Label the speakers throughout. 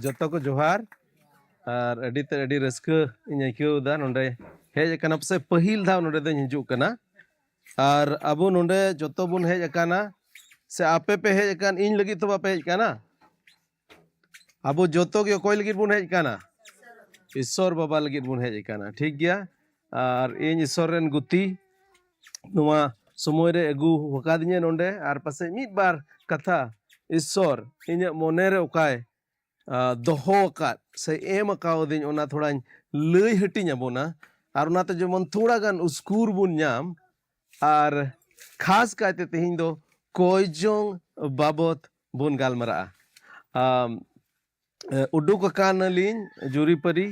Speaker 1: joto ko johar ar adi raska inya keu da nonde hej akana pase pahil dhaw nonde do hijuk kana ar abu nonde joto bun hej akana se ape pe hej akan in lagi to bape hej kana abu joto ge koy lagi bun hej kana ईश्वर बाबा लगी बन hedge काना ठीक गया और इन ईश्वर rain गुती नुआ समय रे अगु वकादिने नोंडे और पासे मिद बार कथा ईश्वर इन मोने रे उकाय दोहो का से एम काउदिन ओना थोड़ा लई हटिnya बोना और ओनाते जेमन थोड़ा गान उस्कुर बुन नाम और खास काते तेहिं दो कोयजों बाबत बुन गालमरा उडुक कान लिन जुरी परी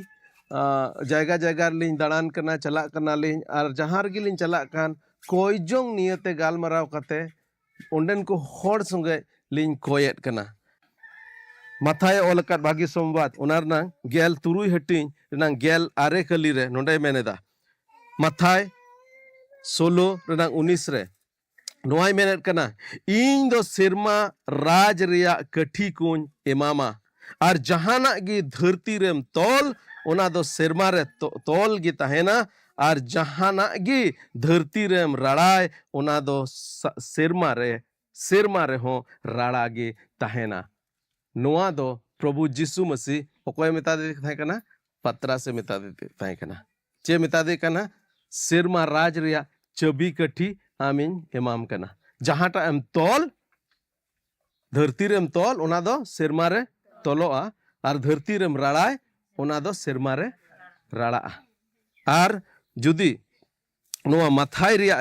Speaker 1: जायगा जायगा लिन दाड़ान कना चला कना लिन और जहाँ रगी लिन चला कान कोयजों नियते गालमराव कते उंडन को होड़ संगे लिन कोयत कना माथाय ओलकात भागी संवाद उनारना गेल तुरुई हटिंग रनांग गेल आरे कली रे नोंडे मेनेदा माथाय 16 रे नोआय मेनेद कना इन दो सिरमा राज रिया कठी कुन एमामा और जहाना गी धरती रेम तोल ओना दो सिरमा रे तोल गी तहेना और जहाना गी धरती रेम रड़ाय ओना दो सिरमा रे हो रड़ा गी तहेना नोआ दो प्रभु यीशु मसीह ओकोय मेता दे थाय कना पत्रा से मेता दे थाय कना चे मेता दे कना सिरमा राज रिया चबी कठी आमीन एमाम कना जहाटा एम तोल धरती रेम तोल ओना दो सिरमा रे तोलोआ और धरती रेम रड़ाय ओना दो सिरमा रे रड़ा और जुदी नोआ माथाय रिया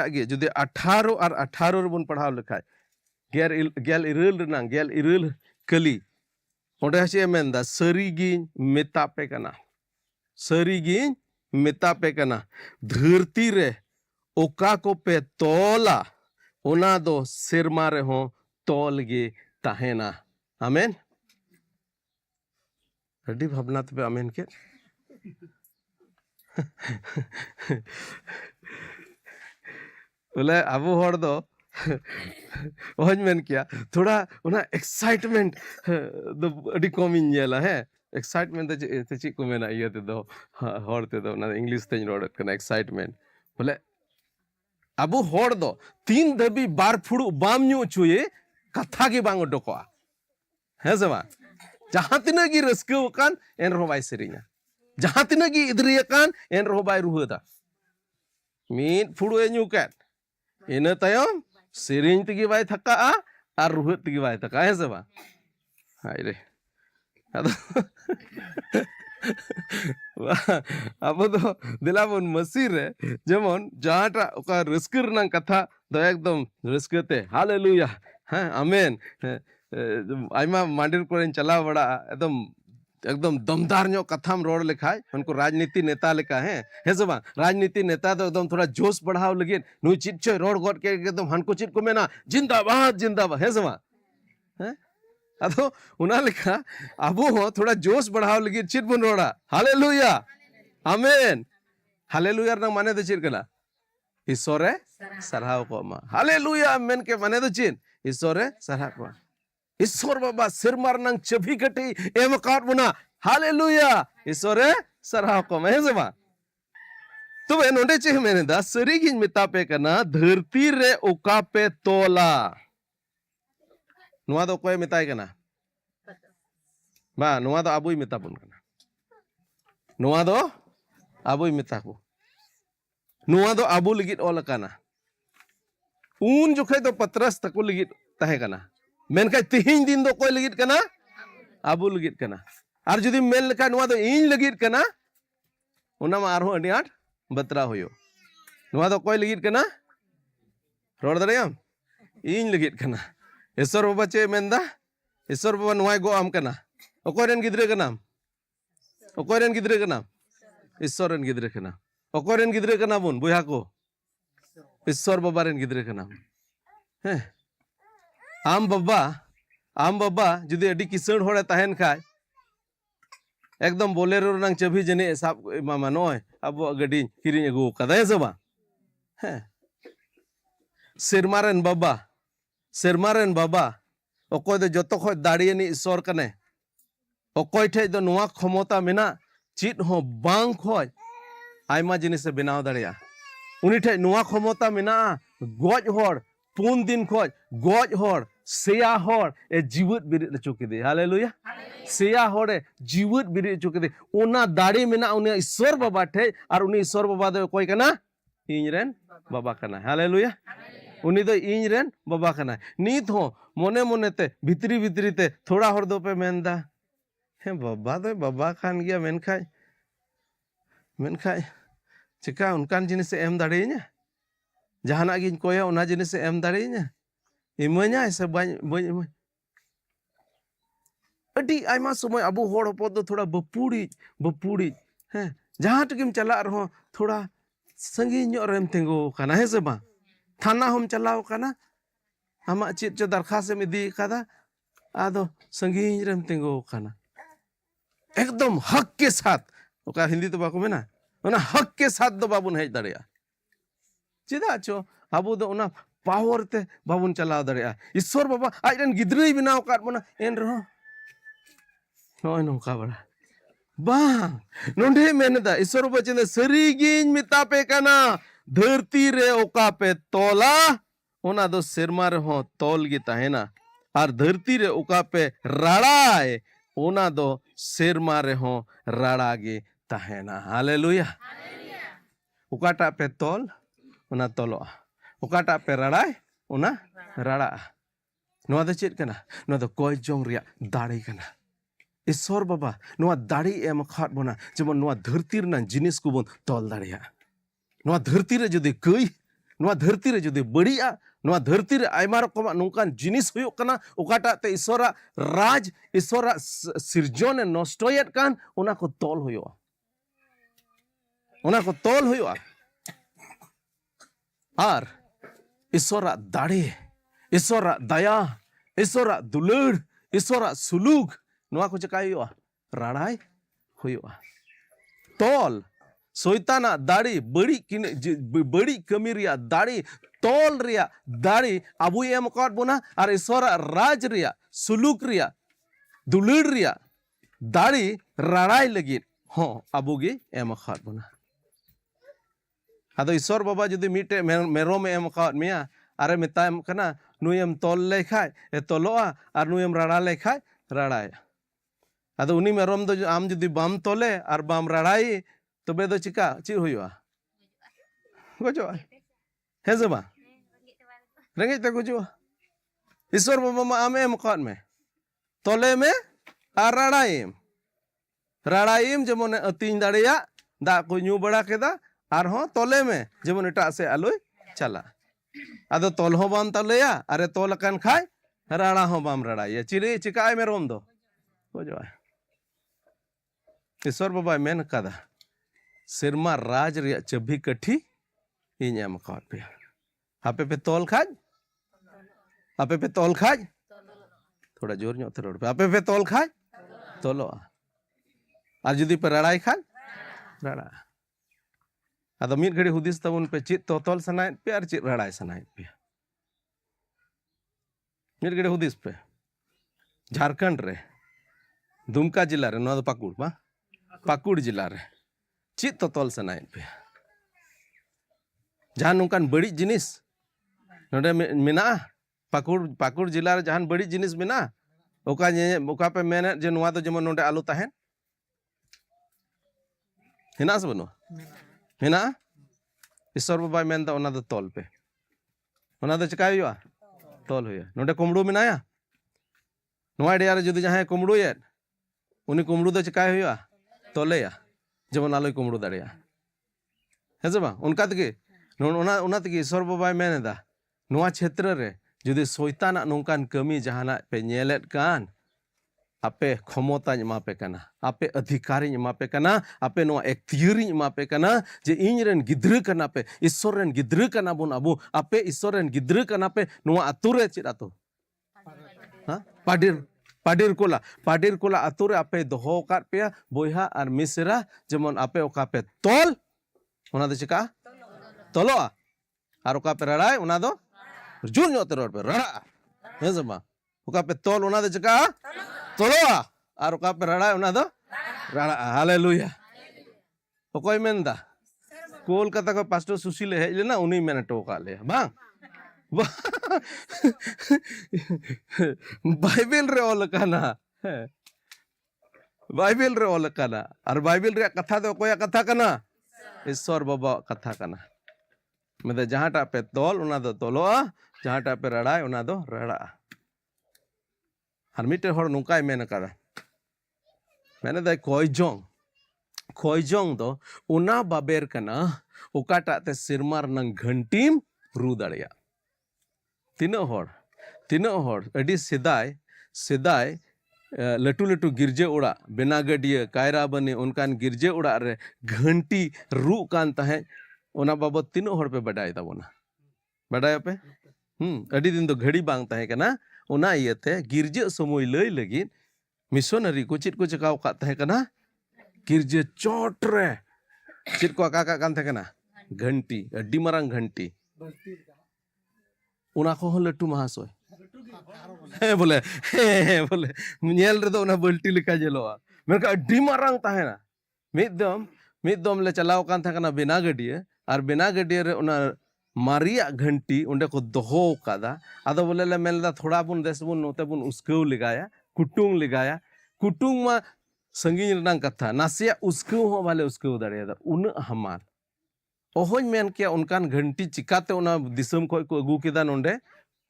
Speaker 1: गे जुदी 18 और 18 रे बन पढ़ाव लेखाय गेल इरल कली ओंडे हसे मेनदा सरीगी मेतापे कना धरती रे ओका को पे तोला ओना दो सिरमा रे हो तोल गे ताहेना आमेन अड्डी भावना तबे आमेन के बोले अबू हर दो वहज मेन किया थोड़ा उना एक्साइटमेंट दो अडी कमिन जेला है एक्साइटमेंट ते ची को मेना ये ते दो हर ते दो ना इंग्लिश ते रोडत कना एक्साइटमेंट बोले अबू हर दो 3 दबी बार फुड़ू बाम न्यू चुए कथा के बांग डोकोआ है समा जहां तिना की रस्के कान एन रो बाय सेरिया जहां तिना की इदरिया कान एन रो बाय रुहदा मीन फुड़ू न्यू कान इन तयम सेरिंग तगी बाय थका और रुहत तगी बाय थका है समा हाय रे अब तो दिलाबन मसीह रे जेमन जहाटा ओका रस्कर ना कथा दो एकदम रस्कते हालेलुया हाँ आमेन आयमा मांडर को चला बड़ा एकदम दमदार नो कथाम रोड लिखाय उनको राजनीति नेता लेका है सब राजनीति नेता तो एकदम थोड़ा जोश बढ़ाव लगे नु चिट छय रोड गोट के एकदम हनको चिट को मेना जिंदाबाद है सब हैं अदो उना लेखा अबो हो थोड़ा जोश बढ़ाव लगे चिट बन रोड़ा हालेलुया आमेन हालेलुया ना माने तो चिट कना ईश्वरे सरहाव को मा हालेलुया आमेन के माने तो चिन ईश्वरे सरहाव को ईश्वर बाबा सिरमार नंग चबी कटी एम काट बना हालेलुया ईश्वरे सरहाव को मा हेजमा तो वे नोंडे चे मेने दा सरीगिन मिता पे कना धरती रे ओका पे तोला नुआ दो कोई मिताय कना बा नुआ दो आबुई मिता बन कना नुआ दो आबुई मिता को नुआ दो आबु लगित ओल कना उन जोखे दो पत्रस तको लगित तहे कना मेनका तिहिन दिन दो कोई लगित कना आबु लगित कना और जुदी मेन लेका नुआ दो इन लगित कना उना मा आरो अडी आट बतरा होयो नुआ दो कोई लगित कना रोड दरेयम इन लगित कना ईश्वर बाबा चे मेंदा ईश्वर बाबा नुआय गो आम कना ओकोरेन गिद्रे का नाम ईश्वर रेन गिद्रे का नाम ओकोरेन गिद्रे का नाम बुया को ईश्वर बाबा रेन गिद्रे का नाम है आम बाबा जुदी अडी किसण होड़े तहन खाय एकदम बोलेरो रंग चबी जने साब मामा नोय अब गडी किरिन अगु कदा है सबा है सिरमारेन बाबा ओको दो जतो खो दाड़ियानी ईश्वर कने अकोय ठे दो नुआ क्षमता मेना चित हो बांग खोज आयमा जिनिस से बनाव दाड़िया उनी ठे नुआ क्षमता मेना गज होड़ 4 दिन खोज गज होड़ सेया होड़ ए जीवित बिरिद चुकिदे हालेलुया सेया होड़े जीवित बिरिद चुकिदे उना दाड़ी मेना उनी ईश्वर बाबा ठे और उनी ईश्वर बाबा दो कोई कना इनरेन बाबा कना हालेलुया उनी दो इनरेन बाबा कना नीत हो मोने मोने ते भितरी भितरी ते थोड़ा होड़ दो पे मेनदा हे बाबा खान गया मेनखाय चिका उनकान जिनिस एम दाड़ेኛ जहाना गिन कोया उना जिनिस एम दाड़ेኛ इमा냐 से बाñ अडी आयमा समय अबो होड़ हपद दो थोड़ा बपुड़ी हैं जहां तकिम चला रहो थोड़ा संगी ᱧᱚᱜ रेम तेंगो काना है से बा थाना हम चलाओ काना आमा चेत च दरखास्त में इदी कादा आदो संगी रेम तेंगो काना एकदम हक के साथ ओका हिंदी तो बाको मेना ओना हक के साथ दो बाबुन हेज दाड़िया चिदा चो आबो दो ओना पावर ते बाबुन चलाव दाड़िया ईश्वर बाबा आजन गिद्रई बनाव काट बना एन रहो नोय नोका बड़ा बांग नोंडे मेनदा ईश्वर बाबा चिंदा सरीगिन मितापे काना धरती रे ओका पे तोला ओना दो सेरमा रे हो तोल गी ताहेना और धरती रे ओका पे राड़ाए ओना दो सेरमा रे हो राड़ा गे ताहेना हालेलुया ओकाटा पे तोल ओना तोलो ओकाटा पे राड़ाए ओना राड़ा नोआ दो चेत कना नोआ दो कोय जोंग रिया दाड़ी कना ईश्वर बाबा नोआ दाड़ी एम खाट बोना जेमन नोआ धरती रना जिनिस को बोन तोल दाड़िया नोआ धरती रे जुदी गई नोआ धरती रे जुदी बड़िया नोआ धरती रे आयमा रकम नोंकान जिनिस हुयो कना ओकाटा ते ईश्वरा राज ईश्वरा सिरजन नष्टयेत कान ओना को तोल हुयो और ईश्वरा दाड़े ईश्वरा दया ईश्वरा दुलड़ ईश्वरा सुलूक नोआ को चका हुयो राड़ाय हुयो तोल शैताना दाड़ी बड़ी कमी रिया दाड़ी तोल रिया दाड़ी अबू एम काट बोना और ईश्वरा राज रिया सुलूक रिया दुलड़ रिया दाड़ी राड़ाई लगी हो अबू गे एम काट बोना आदो ईश्वर बाबा जुदी मीटे मेरोम एम काट मिया अरे मिताम कना नुयम तोल लेखाय ए तोलोआ और नुयम राड़ा लेखाय राड़ाय आदो उनी मेरोम दो आम जुदी बाम तोले और बाम राड़ाई तबे दो चिका ची हुआ गुजो है जबा रेंगे ते गुजो ईश्वर बाबा मा आमे मकान में तोले में और राड़ाइम जेमन अतिन दाड़िया दा को न्यू बड़ा केदा और हो तोले में जेमन एटा से आलोय चला आदो तोल हो बाम तलेया अरे तोल कान खाय राड़ा हो बाम राड़ाइया चिरे चिकाय में रोम दो गुजो ईश्वर बाबा मेन कादा सिरमा राज रिया चबी कठी इन एम काट पे आपे पे तोल खाज थोड़ा जोर ᱧᱚᱜ ते रोड पे आपे पे तोल खाज तोलो और जुदी पे राड़ाई खाज राड़ा आदो मिट घड़ी हुदिस तबुन पे चित तो तोल सनाय पे और चित राड़ाई सनाय पे मिट घड़ी हुदिस पे झारखंड रे दुमका जिला रे नो पाकुड़ जिला रे चित तो तोल सनाय पे जहां नोंकान बड़ी जिनिस नोडे मेना पाकुड़ जिला रे जहां बड़ी जिनिस मेना ओका पे मेने जे नोआ दो जेमन नोडे आलू ताहेन हेना से बनो हेना ईश्वर बाबा मेन दा ओना दो तोल पे ओना दो चिका हुआ तोल हुआ नोडे कुमड़ू मेनाया नोआ डेया रे जुदी जहां कुमड़ू ये उनी कुमड़ू दो चिका हुआ तोलेया जेमन आलोय कुमड़ू दाड़िया है बा उनका तगे ओना तगे ईश्वर बाबा मेनेदा नोआ क्षेत्र रे जुदी शैताना नोंकान कमी जहाना पे नेलेत कान आपे क्षमता एमापे काना आपे अधिकारी एमापे काना आपे नोआ एक्तियरी एमापे काना जे इन रेन गिद्र काना पे ईश्वर रेन गिद्र काना बोन अबो आपे ईश्वर रेन गिद्र काना पे नोआ आतु रे चित आतो हां पाडिर कोला आतु रे आपे दोहो काट पे बोयहा और मिसरा जेमन आपे ओका पे तोल ओना दो चिका तोलो और ओका पे राड़ाय ओना दो जुल ᱧᱚᱜ ते रोड पे राड़ा है जमा ओका पे तोल ओना दो चिका तोलो और ओका पे रड़ा उना दो रड़ा हालेलुया ओकोय मेनदा कोलकाता को पास्टर सुशील हेज लेना उनी मेन टोका ले बांग बाइबल रे ऑल काना बाइबल रे ऑल काना और बाइबल रे कथा दो कोया कथा काना ईश्वर बाबा कथा काना मतलब जहाँ टा पे तोल उना दो तोलोआ जहाँ टा पे रड़ाय उना दो रड़ा और मिटे हर नुकाय मेन कादा मैंने दे खोजोंग दो उना बाबेर कना उकाटा ते सिरमार नंग घंटीम रू दाड़िया तीनों हर अडी सिदाय लटू लटू गिरजे उड़ा बेनागडिया कायरा बनी उनकान गिरजे उड़ा रे घंटी रू कान तहे उना बाबत तीनों हर पे बडाय ताबोना बडाय पे अडी दिन तो घड़ी बांग तहे कना उना इयते गिरजे समय लय लगी मिशनरी को चित को चकाव का तहे कना गिरजे चोट रे चित को का कान तहे कना घंटी अडी मारांग घंटी उना को लटू महासोय बोले नेल रे दो उना बल्टी लिका जेलोआ मेरे का अडी मारांग ताहेना मिदम ले चलाव कान था कना बेनागडिया और बेनागडिया रे उना मारिया घंटी उंडे को दोहो कादा आदो बोले ले मेलदा थोड़ा बुन देश बुन नोते बुन उसको लिगाया कुटुंग मा संगीन रनांग कथा नासिया उसको हो वाले उसको दाड़िया उन हमार ओहोज मेन किया उनकान घंटी चिकाते उना दिसम को अगू केदा नोंडे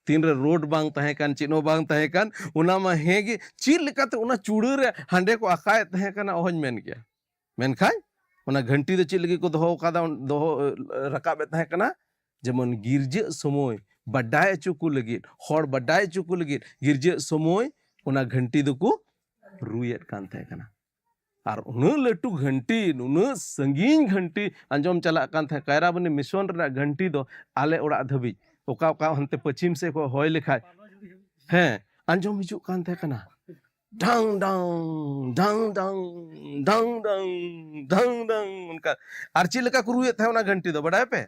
Speaker 1: तीन रे रोड बांग तहे कान चिनो बांग तहे कान उना मा हेगे चील लेकाते उना चूड़े रे हांडे को आकाय तहे काना ओहोज मेन किया मेन खाय उना घंटी दो चिल लगी को दोहो कादा दोहो रकाबे तहे काना जेमन गिरजे समय बडाय चुकु लगी हर बडाय चुकु लगी गिरजे समय उना घंटी दो को रुयेत कान तहे काना और उन लटू घंटी उन संगीन घंटी अंजम चला कान थे कायरा बनी मिशन रे घंटी दो आले ओड़ा धबी ओका ओका हनते पश्चिम से को होय लेखाय हैं अंजम हिजु कान थे कना ढंग ढंग ढंग ढंग ढंग ढंग ढंग ढंग उनका आरची लेका को रुये थे उना घंटी दो बडाय पे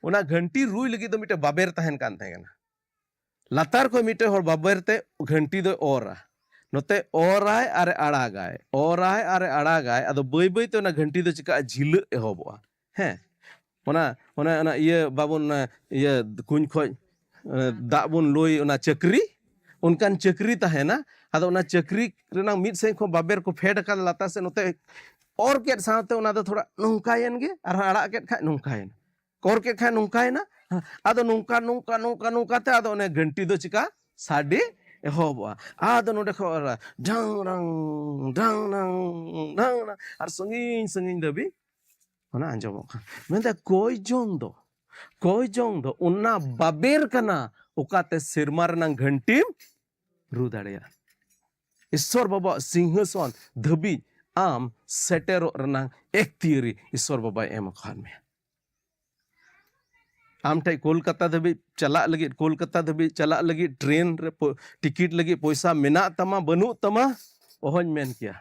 Speaker 1: उना घंटी रुई लगी तो मिटे बाबेर तहन कान थे कना लातार को मिटे हर बाबेर ते घंटी दो ओरा नोते ओराय आरे अड़ागाय अदो बई बई तो ना घंटी दो चिका झिल एहोबोआ हैं ओना ये बाबुन ये कुंज खोज दा बुन लोई ओना चक्री उनकान चक्री तहेना अदो ओना चक्री रेना मिद से को बाबेर को फेड का लाता से नोते और के साथे ओना दो थोड़ा नुंकायन गे आर अड़ा के खा नुंकायन कोर के खा नुंकायना अदो नुंका ते अदो ओने घंटी दो चिका साडी एहोबा आदो नोडे को ढंग रंग और संगीन दबी ओना अंजमोक मेंदा कोई जोंग दो उन्ना बाबेर कना उकाते सिरमा रनांग घंटी रू दाड़िया ईश्वर बाबा सिंहासन धबी आम सेटेरो रनांग एक तियरी ईश्वर बाबा एम खान में आम ठे कोलकाता धबी चला लगी कोलकाता धबी चला लगी ट्रेन रे टिकट लगी पैसा मेना तमा बनु तमा ओहन मेन किया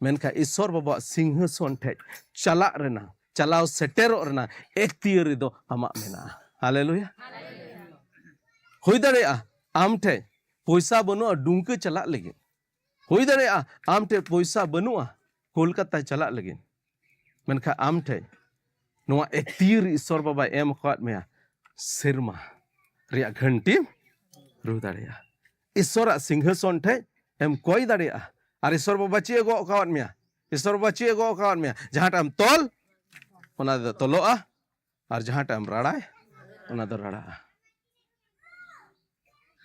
Speaker 1: मेनखा ईश्वर बाबा सिंहासन ठे चला रेना चलाव सेटेरो रेना एक तियरी दो आमा मेना हालेलुया होई दाड़ेया आम ठे पैसा बनुआ डुंके चला लगी होई दाड़ेया आम ठे पैसा बनुआ कोलकाता चला लगी मेनखा आम ठे नोआ एक तीर ईश्वर बाबा एम खाद में सिरमा रिया घंटी रू दाड़िया ईश्वर सिंहासन ठे एम कोई दाड़िया और ईश्वर बाबा ची गो कावत में ईश्वर बाबा ची गो कावत में जहाँ टाइम तोल ओना दो तोलोआ और जहाँ टाइम रड़ाय ओना दो रड़ा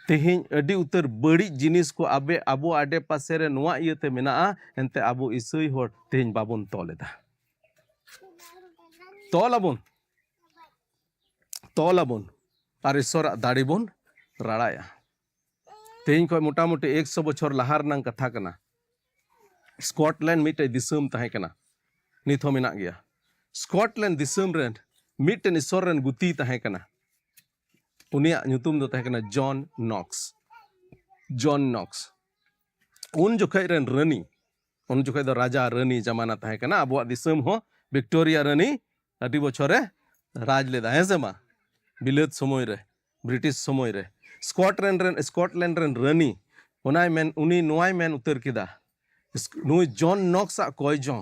Speaker 1: तेहिं अडी उतर बड़ी जिनिस को आबे अबो आडे पासे रे नोआ इयते मेना एनते अबो ईसई होड़ तेहिं बाबुन तोलेदा तोलाबुन और ईश्वर दाड़ी बुन रड़ाया तेहिं को मोटा मोटी 100 बछर लहार नंग कथा कना स्कॉटलैंड मिटे दिसम तहे कना निथो मेना गया स्कॉटलैंड दिसम रेन मिटन ईश्वर रेन गुती तहे कना उनिया ᱧᱩᱛᱩᱢ दो तहे कना जॉन नॉक्स उन जोखै रेन रानी उन जोखै दो राजा रानी जमाना तहे कना अबो दिसम हो विक्टोरिया रानी अडी बछरे राज लेदा है से मा बिलेत समय रे ब्रिटिश समय रे स्कॉटलैंड रेन रानी उनाय मेन उनी नोआय मेन उतर किदा नुई जॉन नॉक्स कोयजों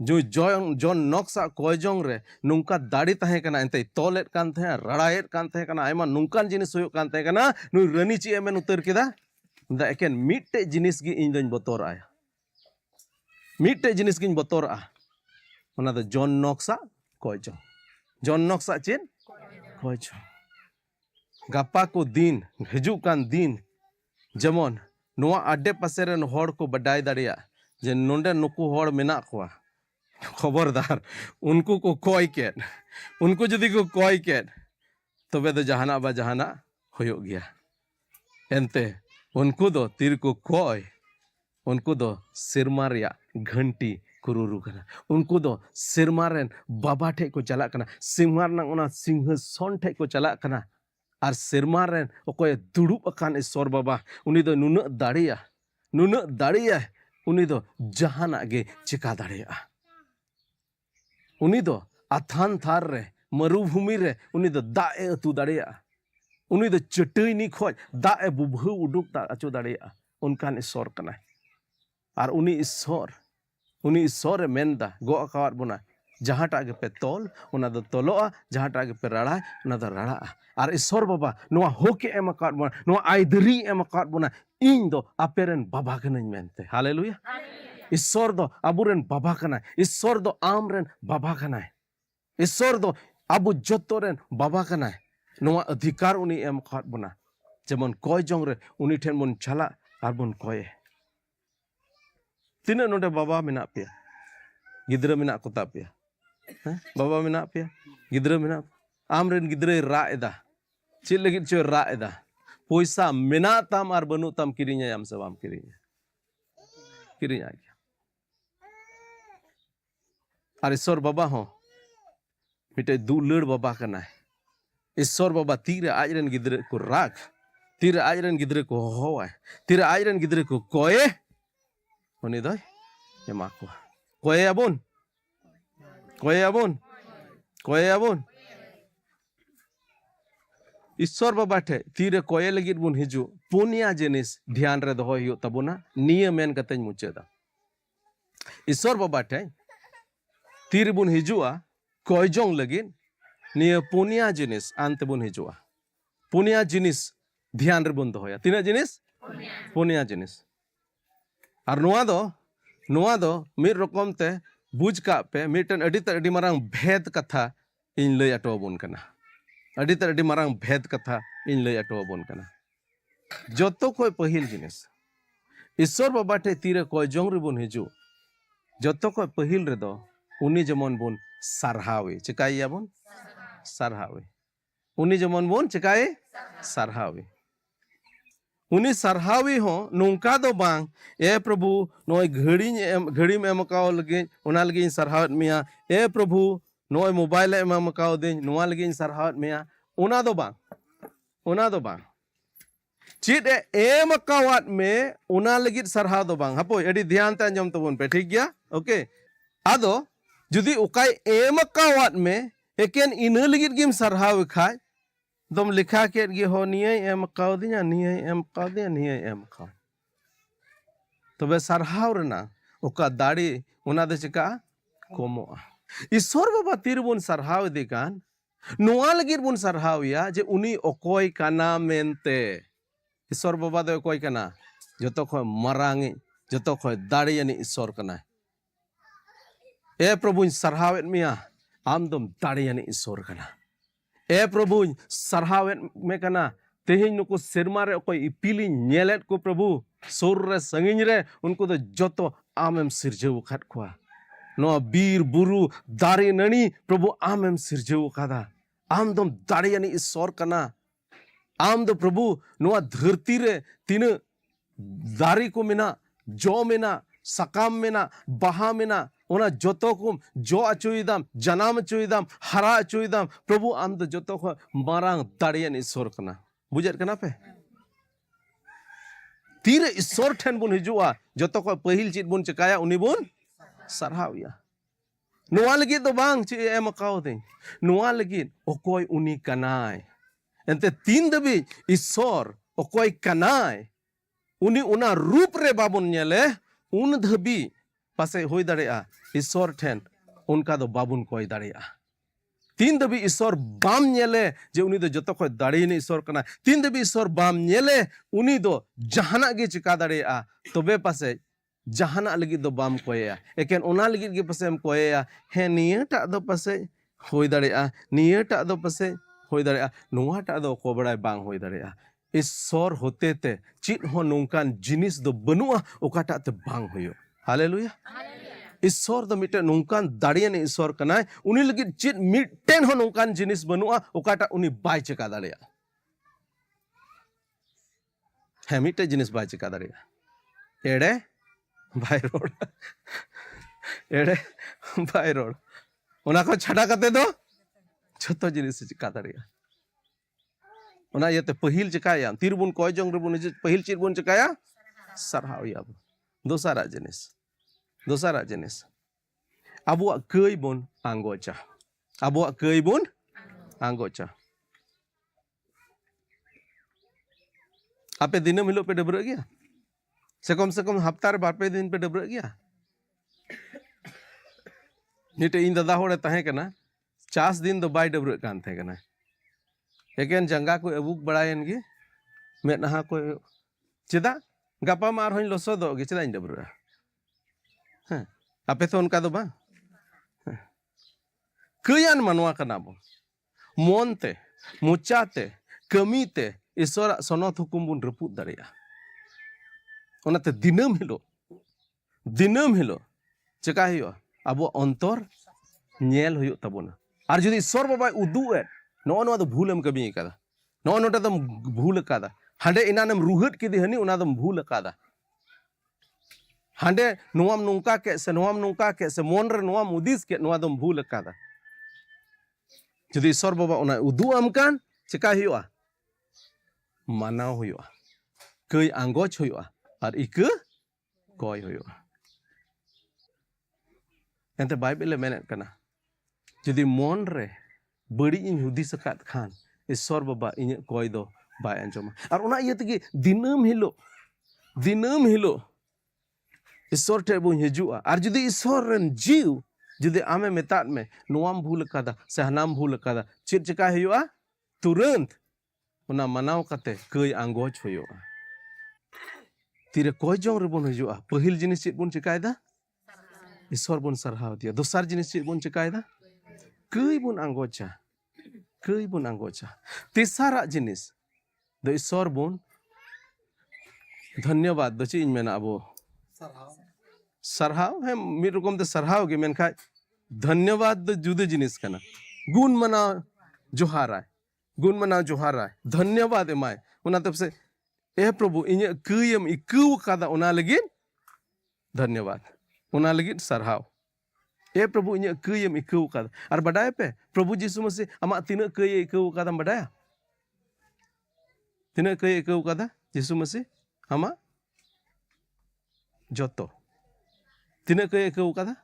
Speaker 1: जो जॉन नॉक्स कोयजों रे नुंका दाड़ी तहे कना एंते तोलेट कान थे रड़ाएट कान थे कना आयमा नुंकान जिनिस होयो कान थे कना नुई रनी ची एमेन उतर केदा दा एकेन मिट्टे जिनिस गी इन दोñ बतोर आया मिट्टे जिनिस गिन बतोर आ ओना दो जॉन नॉक्स चेन कोयजों गापा को दिन हिजू कान दिन जेमन नोआ आडे पासे रेन होड़ को बडाय दाड़िया जे नोंडे नुकु होड़ मेना कोआ खबरदार उनको को कोय केट उनको जदि को कोय केट तबे दो जहाना बा जहाना होयो गया एंते उनको दो तीर को कोय उनको दो सिरमा रेया घंटी कुरुरु कना उनको दो सिरमा रेन बाबा ठे को चला कना सिंहार नंग ओना सिंहासन ठे को चला कना और सिरमा रेन ओकोय दुड़ुब अकान ईश्वर बाबा उनी दो नुना दाड़िया उनी दो जहाना गे चिका दाड़िया उनी दो अथान थार रे मरुभूमि रे उनी दो दाए अतु दाड़िया उनी दो चटैनी खोज दाए बुभु उडुक दा अचो दाड़िया उनकान ईश्वर कना और उनी ईश्वर मेनदा गो अकावात बोना जहाटा गे पे तोल उना दो तोलोआ जहाटा गे पे रड़ा उना दो रड़ा और ईश्वर बाबा नोआ होके एम अकावात बोना नोआ आइदरी एम अकावात बोना इन दो आपेरेन बाबा कनाñ मेनते हालेलुया ईश्वर दो अबुरेन बाबा कनाय ईश्वर दो आमरेन बाबा कनाय ईश्वर दो अबु जत्तोरेन बाबा कनाय नोआ अधिकार उनी एम अकावात बोना जेमन कोय जोंग रे उनी ठेन बोन चला आर बोन कोये तीना नोडे बाबा मेना पे गिद्रा मेना कोता पे बाबा मेना पे गिद्रा मेना आमरेन गिद्रा रा एदा चेद लगित चो रा एदा पैसा मेना ताम आर बनु ताम किरिnya याम से बाम किरिnya गया और ईश्वर बाबा हो मिटे दुलड़ बाबा कनाय ईश्वर बाबा तीरे आजरेन गिद्रा को राग तीरे आजरेन गिद्रा को होवाय तीरे आजरेन गिद्रा को कोये उनी दो एमा को कोये अबुन ईश्वर बाबा ठे तीरे कोये लगित बुन हिजू पुनिया जिनिस ध्यान रे दोहो हुयो तबुना निये मेन कतेñ मुचेदा ईश्वर बाबा ठे तीरे बुन हिजुआ कोयजों लगित निये पुनिया जिनिस आनते बुन हिजुआ पुनिया जिनिस ध्यान रे बुन दोहोया तीना जिनिस पुनिया जिनिस और नुआ दो मिर रकम ते बुझ का पे मिटन अडी मारांग भेद कथा इन लय अटो बुन कना अडी मारांग भेद कथा इन लय अटो बुन कना जतो कोई पहिल जिनिस ईश्वर बाबा ठे तीरे कोय जोंग रे बुन हिजू जतो कोई पहिल रे दो उनी जमन बुन सारहावे चिकाई याबुन सारहावे उनी जमन बुन चिकाई सारहावे उनी सरहावी हो नोंका दो बांग ए प्रभु नोय घड़ी में एमकाओ लगे उना लगे सरहावत मिया ए प्रभु नोय मोबाइल एमकाओ दे नोआ लगे सरहावत मिया उना दो बांग चित एमकावात में उना लगे सरहाव दो बांग हपो एडी ध्यान ते अंजम तबन पे ठीक गया ओके आदो जुदी उकाय एमकावात में एकेन इना लगे गिम सरहाव खाय दम लिखा के गे हो निये एम काउदिया निये एम का तबे सरहाव रेना ओका दाड़ी उना दे चिका कोमो ईश्वर बाबा तीर बुन सरहाव दिकान नोआ लगिर बुन सरहाव या जे उनी ओकोय काना मेनते ईश्वर बाबा दो ओकोय काना जतो खय मरांगी जतो खय दाड़ी यानी ईश्वर कना ए प्रभु सरहाव मिया आम दम दाड़ी यानी ईश्वर कना ए प्रभु सरहावेत में कना तेहिं नुको सिरमा रे कोई इपिली नेलेट को प्रभु सोर रे संगिन रे उनको तो जतो आमेम सिरजेव खात खोआ नो बीर बुरु दारी ननी प्रभु आमेम सिरजेव कादा आम दम दाड़ी यानी ईश्वर कना आम दो प्रभु नो धरती रे तीन दारी को मेना जो मेना सकाम मेना बहा मेना ओना जतो को जो अचुईदाम जनाम अचुईदाम हरा अचुईदाम प्रभु आम दो जतो को मारांग दाड़ियान ईश्वर कना बुझत कना पे तीरे ईश्वर ठेन बुन हिजुआ जतो को पहिल चीज बुन चकाया उनी बुन सरहाविया नोआ लगी तो बांग चे एम काओ दे नोआ लगी ओकोय उनी कनाय एंते तीन दबी ईश्वर ओकोय कनाय उनी उना रूप रे बाबुन नेले उन धबी पासे होई दाड़ेया ईश्वर ठेन उनका दो बाबुन कोई दाड़ेया तीन दबी ईश्वर बाम नेले जे उनी दो जतो खय दाड़ेयन ईश्वर कना तीन दबी ईश्वर बाम नेले उनी दो जहाना गे चिका दाड़ेया तबे पासे जहाना लगी दो बाम कोया एकेन ओना लगी गे पासे हम कोया हे नियटा दो पासे होई दाड़ेया नियटा दो पासे होई दाड़ेया नोवाटा दो को बड़ाय बांग होई दाड़ेया ईश्वर होते ते चित हो नोंकान जिनिस दो बनुआ ओकाटा ते बांग होयो हालेलुया ईश्वर दो मिटे नोंकान दाड़ियान ईश्वर कनाय उनी लगी चित मिटेन हो नोंकान जिनिस बनुआ ओकाटा उनी बाय चिका दाड़ेया हे मिटे जिनिस बाय चिका दाड़ेया एड़े बाय रोड एड़े बाय रोड ओना को छाड़ा कते दो छतो जिनिस चिका दाड़ेया ओना येते पहिल चिकाया तीरबुन कोय जोंग रेबुन पहिल चित बुन चिकाया सरहावया दोसारा जिनिस आबुआ कई बुन आंगोचा आबुआ कई बुन आंगोचा आपे दिनम हिलो पे डबरा गया से कम हफ्ता रे बार पे दिन पे डबरा गया नीटे इन दादा होड़े तहे कना 40 दिन दो बाय डबरा कान थे कना एकेन जंगा को अबुक बड़ायन गे मेदहा को चेदा गापा मार होइन लसोदो गे चेदा इन डबरा हां आपे तो उनका दो बा कयान मानवा कना बो मोनते मुचाते कमीते ईश्वर सनत हुकुम बुन रपुद दाड़ेया ओनाते दिनम हिलो चेका हुआ अब अंतर नेल हुयो तबोना और जुदी ईश्वर बाबा उदुए नो दो भूलम कमी कदा नो नोटा दम भूल कदा हांडे इनानम रुहट किदी हनी उना दम भूल कदा हांडे नोवाम नुंका के से मन रे नोवाम उदिस के नोवा दम भूल कदा जुदी ईश्वर बाबा उना उदुआम कान चेका हुआ मानाव हुआ कई आंगोच हुआ और इक कोय हुआ एंते बाइबल मेने कना जुदी मन रे बड़ी इन हुदिस अकाद खान ईश्वर बाबा इन कोय दो बाय अंजमा और उना इये तगे दिनम हिलो ईश्वर ठे बो हिजुआ और जुदी ईश्वर रन जीव जुदी आमे मेताद में नोवाम भूल कदा से हनाम भूल कदा चित चिका हुआ तुरंत उना मनाव कते कई आंगोच हुआ तीरे कोय जोंग रे बोन हिजुआ पहिल जिनिस चित बोन चिकायदा ईश्वर बोन सरहाव दिया दोसर जिनिस चित बोन चिकायदा कई बोन आंगोचा तेसारा जिनिस दो ईश्वर बोन धन्यवाद दो ची इन मेना अबो सरहाव है मिद रकम ते सरहाव गे मेनखा धन्यवाद दो जुदे जिनिस कना गुण मनाव जोहाराय धन्यवाद एमाय उना तब से ए प्रभु इन कयम इकव कादा उना लगिन धन्यवाद उना लगिन सरहाव ए प्रभु इन कयम इकव कादा और बडाय पे प्रभु यीशु मसीह अमा तिना कय इकव कादा बडाया तिना कय इकव कादा यीशु मसीह अमा जोतो तिना कय इकव कादा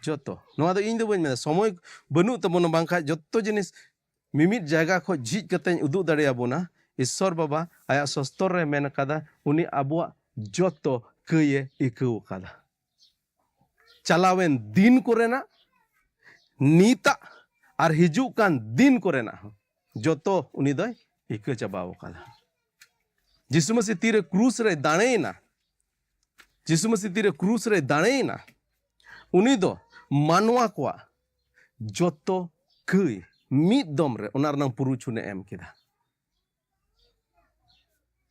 Speaker 1: जोतो नोआ दो इन दो बन मेना समय बनु तबोना बांखा जोतो जिनिस मिमित जायगा खो झिज कते उदु दाड़े बोना ईश्वर बाबा आया सस्तर रे मेन कदा उनी आबुआ जोतो कये इकव कदा चलावेन दिन कोरेना नीता और हिजू कान दिन कोरेना जोतो उनी दो इक चाबाव कदा यीशु मसीह तीरे क्रूस रे दाणेना उनी दो मानवा कोआ जोतो कई मिद दम रे ओना रना पुरुचुने एम केदा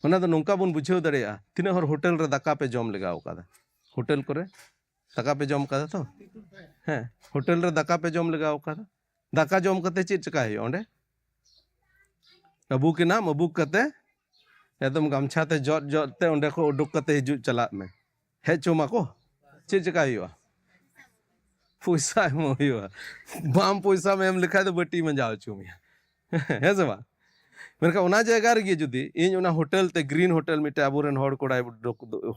Speaker 1: ओना दो नोंका बोन बुझाव दाड़ेया तिना हर होटल रे दाका पे जम लगाव कादा होटल करे दाका पे जम कादा तो हैं होटल रे दाका पे जम लगाव कादा दाका जम कते चेत चका है ओंडे अबू के नाम अबू कते एकदम गामछा ते जट ते ओंडे को उडुक कते हिजु चला में हे चोमा को चेत चका हुआ पैसा एम हुआ बाम पैसा में एम लिखा तो बटी में जाओ चुमिया है से बा मेनका ओना जगह रे जुदी इन ओना होटल ते ग्रीन होटल मिटे अबुरेन हड़ कोड़ा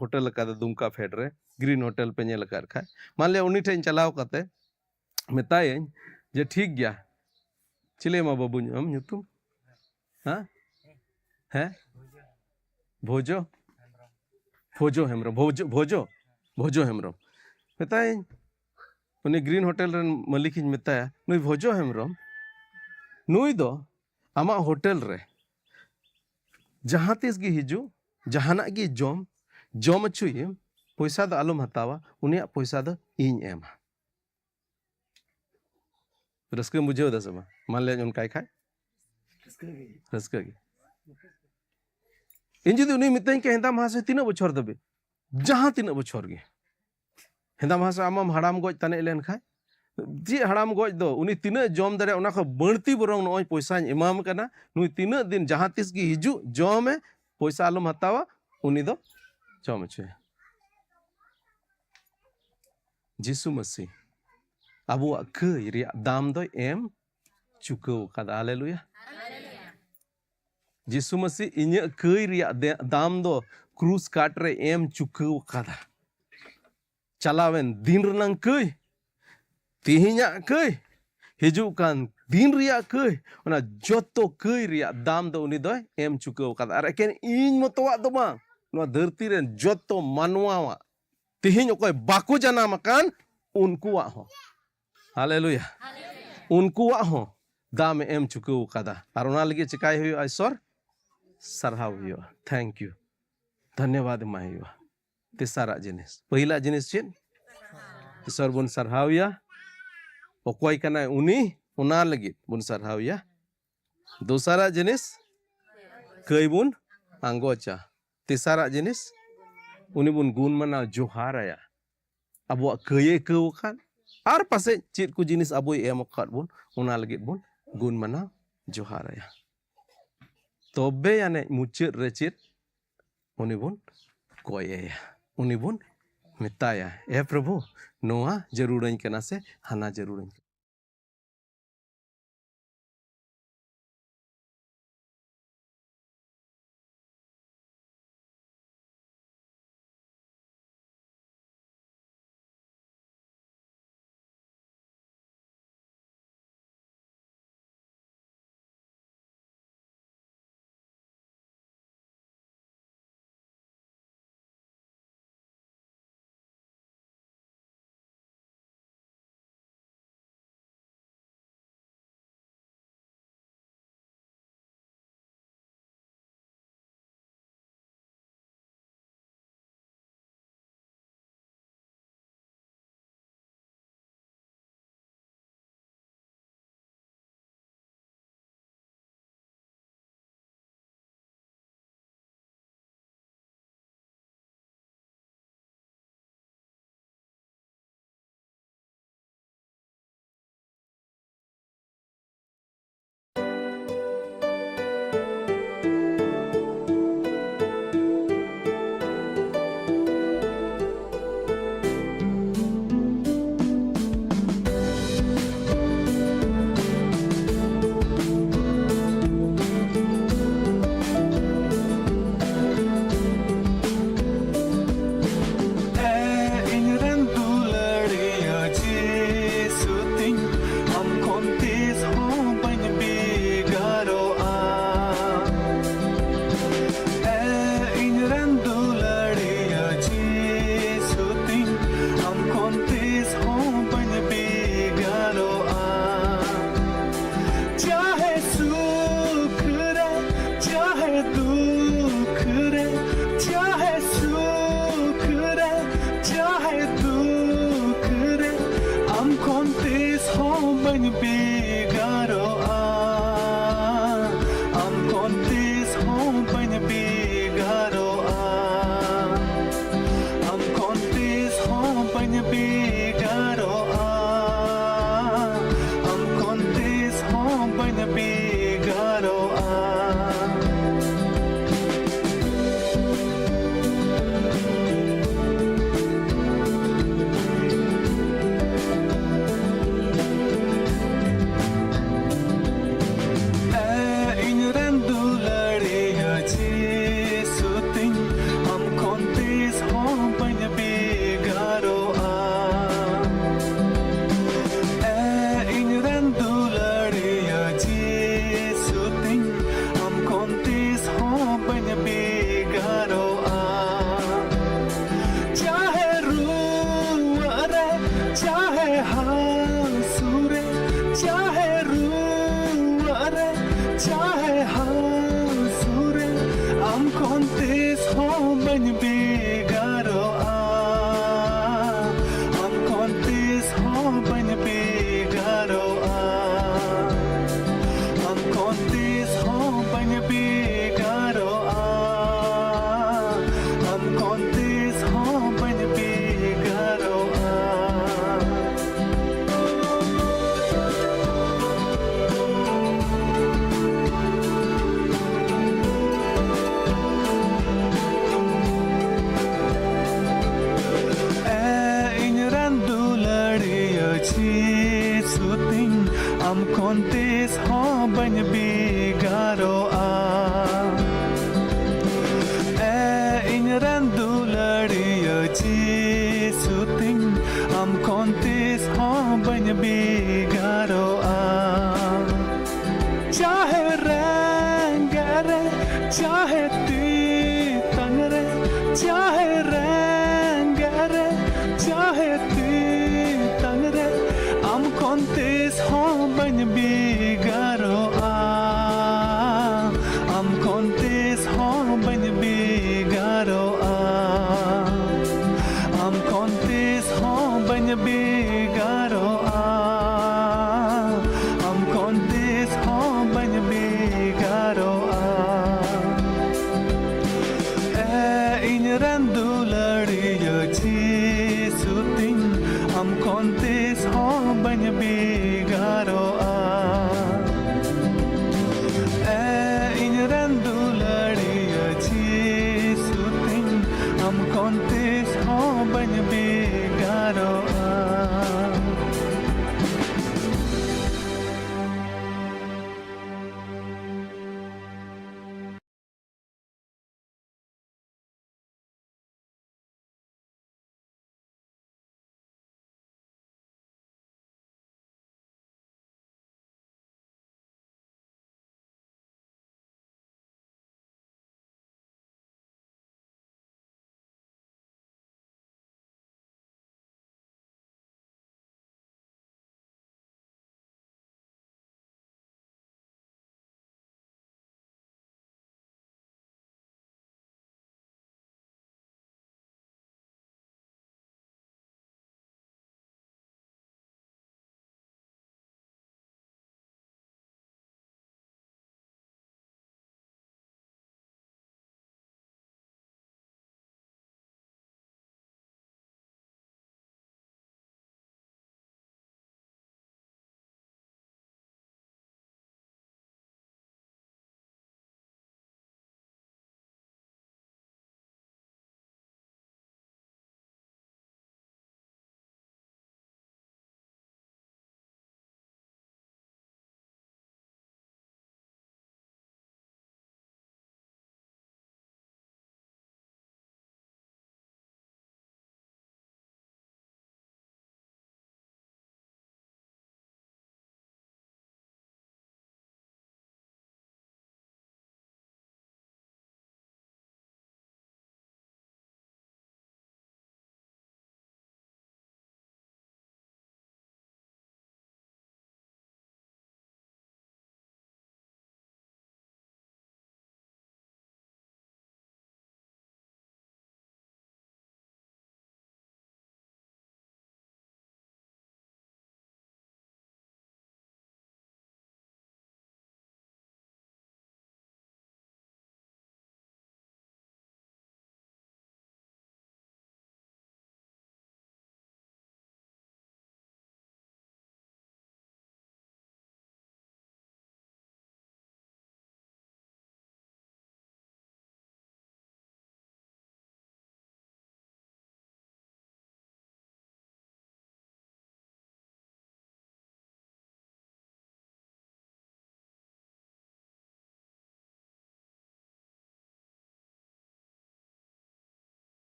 Speaker 1: होटल का दुमका फेड रे ग्रीन होटल पे नेल कर खा मान ले उनी ठेन चलाव कते मेताय जे ठीक गया चिले मा बाबू हम नुतुम हां है भोजो हेमरो भोजो भोजो हेम्ब्रम मेताय उनी ग्रीन होटल रन मालिक इन मेताया नुई भोजो हेम्ब्रम नुई दो आमा होटल रे जहाँ तीस गी हिजू जहाना गी जम चुई पैसा दो आलम हतावा उनिया पैसा दो इन एमा रस्के मुझे उदा समा मान ले उनका खाय रस्के गी इन जुदी उनी मिताई के हेंदा महासे तीना बछर दबे जहाँ तीना बछर गे हेंदा महासे आमाम हड़ाम गज तने लेन खाय जी हड़ाम गज दो उनी तीना जम दरे उना खो बणती बरंग नय पैसा एमाम कना नुई तीना दिन जहाँ तीस गी हिजू जमे पैसा आलम हतावा उनी दो जम छे जिसु मसीह अबुआ कई रिया दाम दो एम चुकौ कदा हालेलुया जिसु मसीह इन्या कई रिया दाम दो क्रूस काट रे एम चुकौ कदा चलावेन दिन रनंग कई तिहिnya कई हिजू कान दिन रिया कई ओना जोतो कई रिया दाम दो उनी दो एम चुकौ कदा आर एकेन इन मतवा दो बांग नोआ धरती रेन जोतो मानवावा तिहिन ओकय बाको जनाम कान उनकुआ हो हालेलुया उनकुआ हो दाम एम चुकौ कदा आर ओना लगे चिकाय हुई आइसर सरहाव हुई थैंक यू धन्यवाद मा हुई तेसारा जिनिस पहिला जिनिस चेन ईश्वर बुन सरहाविया ओकय कनाय उनी ओना लगे बुन सरहाविया दोसरा जिनिस कई बुन आंगोचा तेसारा जिनिस उनी बुन गुण मना जोहाराया अबो कये कौ खान आर पासे चेत को जिनिस अबो एम अकाद बुन ओना लगे बुन गुण मना जोहाराया तबे याने मुचाद रे चेत उनी बुन कोयया उनी बुन मेताया ए प्रभु नोआ जरूरन कना से हाना जरूरन
Speaker 2: हासुरे चाहे रुआरे चाहे हासुरे am kontes ho ban begaro am kontes ho ban begaro am kontes ho ban begaro am kontes ho ban begaro suting am kontes ho ban bigaro in randu ladiyo chi suting am kontes ho ban bigaro chahe rangare chahe ti tangre chahe rangare chahe ti tangre am kontes ho ban bigaro am kontes ho ban bigaro am kontes ho ban bigaro am kontes ho ban bigaro in randu ladiyo chi suting am kontes ho ban bigaro